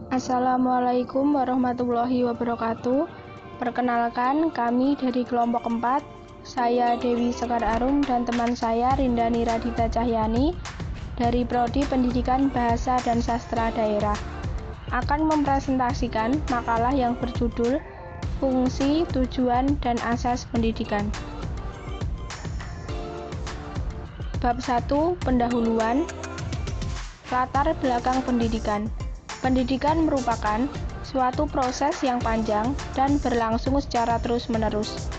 Assalamualaikum warahmatullahi wabarakatuh. Perkenalkan, kami dari kelompok 4, saya Dewi Sekar Arum dan teman saya Rindani Radita Cahyani dari Prodi Pendidikan Bahasa dan Sastra Daerah akan mempresentasikan makalah yang berjudul Fungsi, Tujuan, dan Asas Pendidikan. Bab 1, Pendahuluan. Latar belakang pendidikan. Pendidikan merupakan suatu proses yang panjang dan berlangsung secara terus-menerus.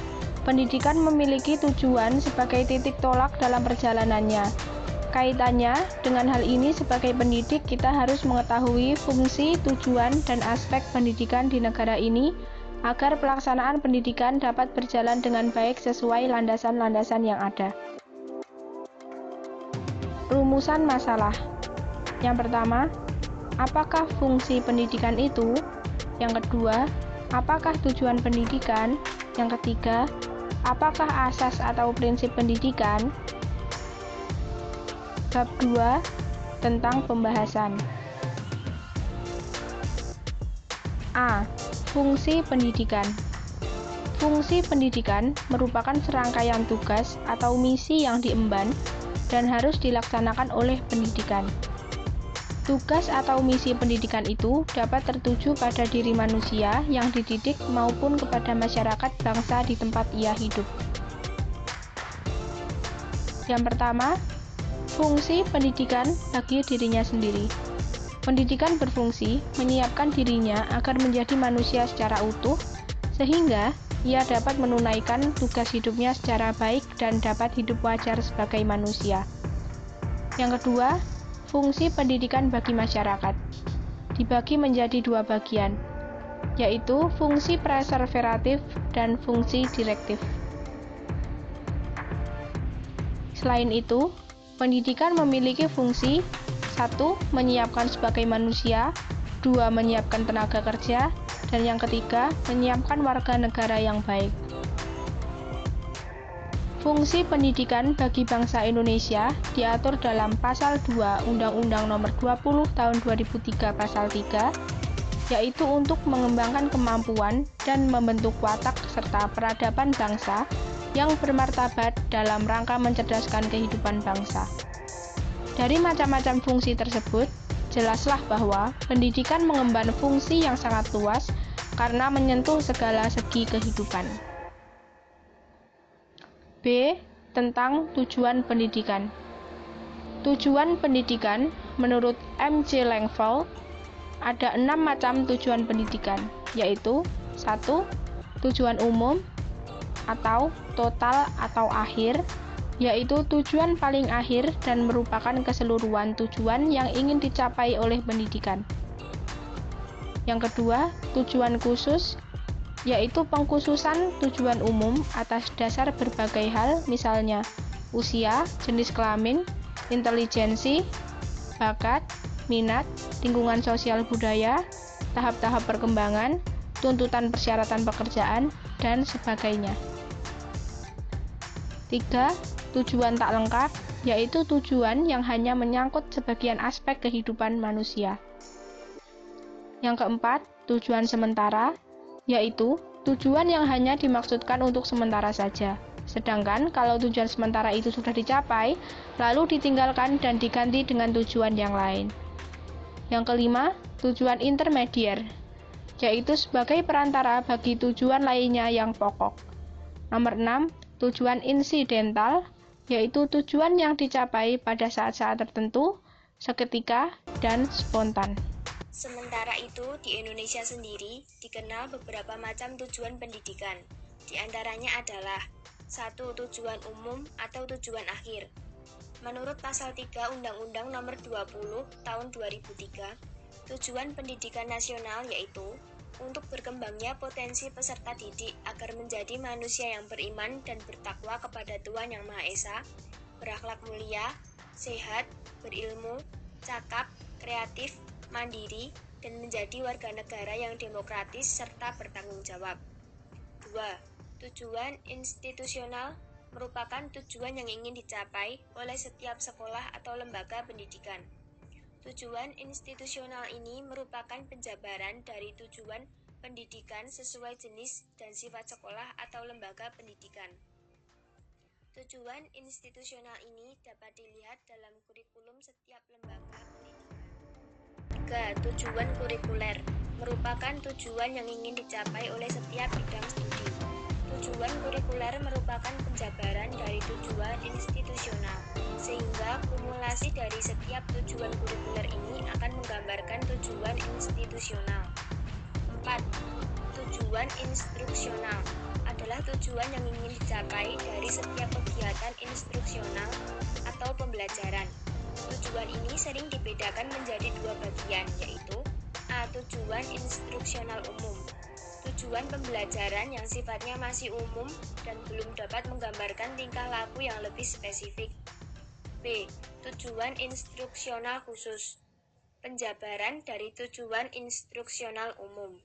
Pendidikan memiliki tujuan sebagai titik tolak dalam perjalanannya. Kaitannya dengan hal ini, sebagai pendidik kita harus mengetahui fungsi, tujuan, dan aspek pendidikan di negara ini agar pelaksanaan pendidikan dapat berjalan dengan baik sesuai landasan-landasan yang ada. Rumusan masalah. Yang pertama, apakah fungsi pendidikan itu? Yang kedua, apakah tujuan pendidikan? Yang ketiga, apakah asas atau prinsip pendidikan? Bab 2, tentang pembahasan. A. Fungsi pendidikan. Fungsi pendidikan merupakan serangkaian tugas atau misi yang diemban dan harus dilaksanakan oleh pendidikan. Tugas atau misi pendidikan itu dapat tertuju pada diri manusia yang dididik maupun kepada masyarakat bangsa di tempat ia hidup. Yang pertama, fungsi pendidikan bagi dirinya sendiri. Pendidikan berfungsi menyiapkan dirinya agar menjadi manusia secara utuh, sehingga ia dapat menunaikan tugas hidupnya secara baik dan dapat hidup wajar sebagai manusia. Yang kedua, fungsi pendidikan bagi masyarakat dibagi menjadi dua bagian, yaitu fungsi preservatif dan fungsi direktif. Selain itu, pendidikan memiliki fungsi 1. Menyiapkan sebagai manusia, 2. Menyiapkan tenaga kerja, dan yang ketiga, menyiapkan warga negara yang baik. Fungsi pendidikan bagi bangsa Indonesia diatur dalam Pasal 2 Undang-Undang Nomor 20 Tahun 2003 Pasal 3, yaitu untuk mengembangkan kemampuan dan membentuk watak serta peradaban bangsa yang bermartabat dalam rangka mencerdaskan kehidupan bangsa. Dari macam-macam fungsi tersebut, jelaslah bahwa pendidikan mengemban fungsi yang sangat luas karena menyentuh segala segi kehidupan. B. Tentang tujuan pendidikan. Tujuan pendidikan menurut M.C. Langvell ada 6 macam tujuan pendidikan, yaitu 1. Tujuan umum atau total atau akhir, yaitu tujuan paling akhir dan merupakan keseluruhan tujuan yang ingin dicapai oleh pendidikan. Yang kedua, tujuan khusus, yaitu pengkhususan tujuan umum atas dasar berbagai hal, misalnya usia, jenis kelamin, intelijensi, bakat, minat, lingkungan sosial budaya, tahap-tahap perkembangan, tuntutan persyaratan pekerjaan, dan sebagainya. 3. Tujuan tak lengkap, yaitu tujuan yang hanya menyangkut sebagian aspek kehidupan manusia. Yang keempat, tujuan sementara, yaitu tujuan yang hanya dimaksudkan untuk sementara saja. Sedangkan kalau tujuan sementara itu sudah dicapai, lalu ditinggalkan dan diganti dengan tujuan yang lain. Yang kelima, tujuan intermedier, yaitu sebagai perantara bagi tujuan lainnya yang pokok. Nomor 6, tujuan insidental, yaitu tujuan yang dicapai pada saat-saat tertentu, seketika, dan spontan. Sementara itu, di Indonesia sendiri dikenal beberapa macam tujuan pendidikan. Di antaranya adalah 1. Tujuan umum atau tujuan akhir. Menurut Pasal 3 Undang-Undang Nomor 20 Tahun 2003, tujuan pendidikan nasional yaitu untuk berkembangnya potensi peserta didik agar menjadi manusia yang beriman dan bertakwa kepada Tuhan Yang Maha Esa, berakhlak mulia, sehat, berilmu, cakap, kreatif, mandiri, dan menjadi warga negara yang demokratis serta bertanggung jawab. 2. Tujuan institusional merupakan tujuan yang ingin dicapai oleh setiap sekolah atau lembaga pendidikan. Tujuan institusional ini merupakan penjabaran dari tujuan pendidikan sesuai jenis dan sifat sekolah atau lembaga pendidikan. Tujuan institusional ini dapat dilihat dalam kurikulum setiap lembaga pendidikan. 3. Tujuan kurikuler merupakan tujuan yang ingin dicapai oleh setiap bidang studi. Tujuan kurikuler merupakan penjabaran dari tujuan institusional, sehingga kumulasi dari setiap tujuan kurikuler ini akan menggambarkan tujuan institusional. 4. Tujuan instruksional adalah tujuan yang ingin dicapai dari setiap kegiatan instruksional atau pembelajaran. Tujuan ini sering dibedakan menjadi dua bagian, yaitu A. Tujuan instruksional umum, tujuan pembelajaran yang sifatnya masih umum dan belum dapat menggambarkan tingkah laku yang lebih spesifik. B. Tujuan instruksional khusus, penjabaran dari tujuan instruksional umum.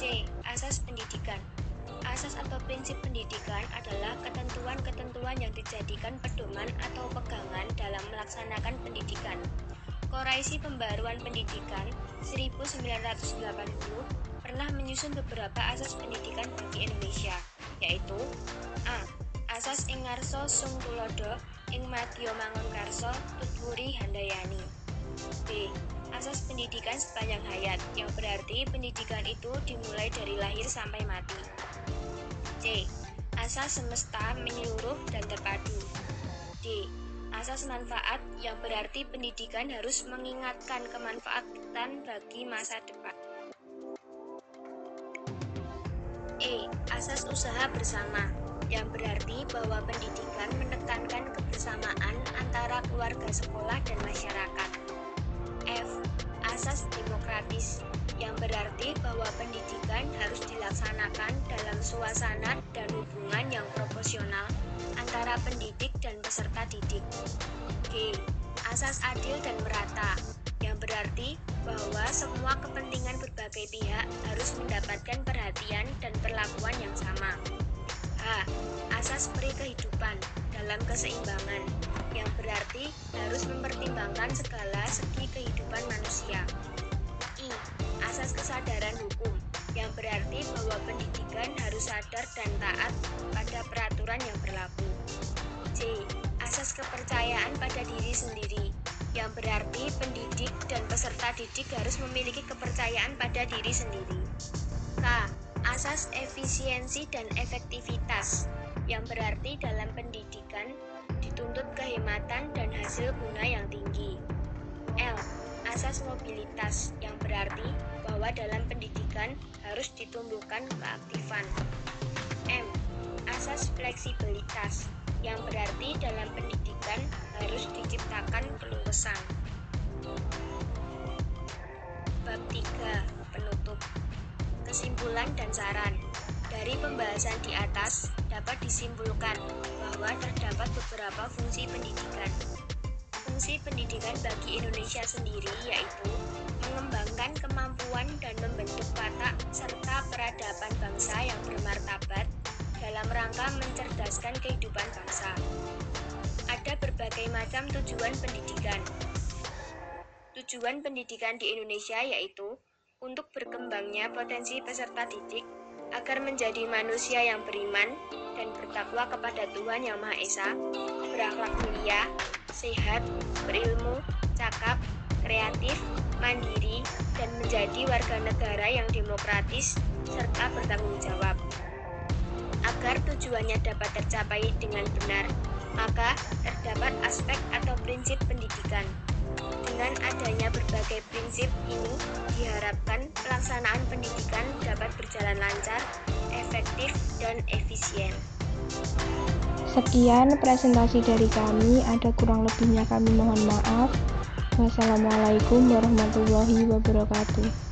D. Asas pendidikan. Asas atau prinsip pendidikan adalah ketentuan-ketentuan yang dijadikan pedoman atau pegangan dalam melaksanakan pendidikan. Koreksi Pembaruan Pendidikan 1980 pernah menyusun beberapa asas pendidikan bagi Indonesia, yaitu A. Asas ing ngarsa sung tulodo ing madya mangun karsa tutwuri handayani. B. Asas pendidikan sepanjang hayat, yang berarti pendidikan itu dimulai dari lahir sampai mati. C. Asas semesta menyeluruh dan terpadu. D. Asas manfaat, yang berarti pendidikan harus mengingatkan kemanfaatan bagi masa depan. E. Asas usaha bersama, yang berarti bahwa pendidikan menekankan kebersamaan antara keluarga, sekolah, dan masyarakat. F. Asas demokratis, yang berarti bahwa pendidikan harus dilaksanakan dalam suasana dan hubungan yang proporsional antara pendidik dan peserta didik. G. Asas adil dan merata, yang berarti bahwa semua kepentingan berbagai pihak harus mendapatkan perhatian dan perlakuan yang sama. H. Asas peri kehidupan dalam keseimbangan, yang berarti harus mempertimbangkan segala segi kehidupan manusia. I. Asas kesadaran hukum, yang berarti bahwa pendidikan harus sadar dan taat pada peraturan yang berlaku. J. Asas kepercayaan pada diri sendiri, yang berarti pendidik dan peserta didik harus memiliki kepercayaan pada diri sendiri. K. Asas efisiensi dan efektivitas, yang berarti dalam pendidikan dituntut kehematan dan hasil guna yang tinggi. L. Asas mobilitas, yang berarti bahwa dalam pendidikan harus ditumbuhkan keaktifan. M. Asas fleksibilitas, yang berarti dalam pendidikan harus diciptakan keluasan. Bab 3. Penutup. Kesimpulan dan saran. Dari pembahasan di atas dapat disimpulkan bahwa terdapat beberapa fungsi pendidikan. Fungsi pendidikan bagi Indonesia sendiri yaitu mengembangkan kemampuan dan membentuk watak serta peradaban bangsa yang bermartabat dalam rangka mencerdaskan kehidupan bangsa. Ada berbagai macam tujuan pendidikan. Tujuan pendidikan di Indonesia yaitu untuk berkembangnya potensi peserta didik agar menjadi manusia yang beriman dan bertakwa kepada Tuhan Yang Maha Esa, berakhlak mulia, sehat, berilmu, cakap, kreatif, mandiri, dan menjadi warga negara yang demokratis serta bertanggung jawab. Agar tujuannya dapat tercapai dengan benar, maka terdapat aspek atau prinsip pendidikan. Dengan adanya berbagai prinsip ini, diharapkan pelaksanaan pendidikan dapat berjalan lancar, efektif, dan efisien. Sekian presentasi dari kami, ada kurang lebihnya kami mohon maaf. Wassalamualaikum warahmatullahi wabarakatuh.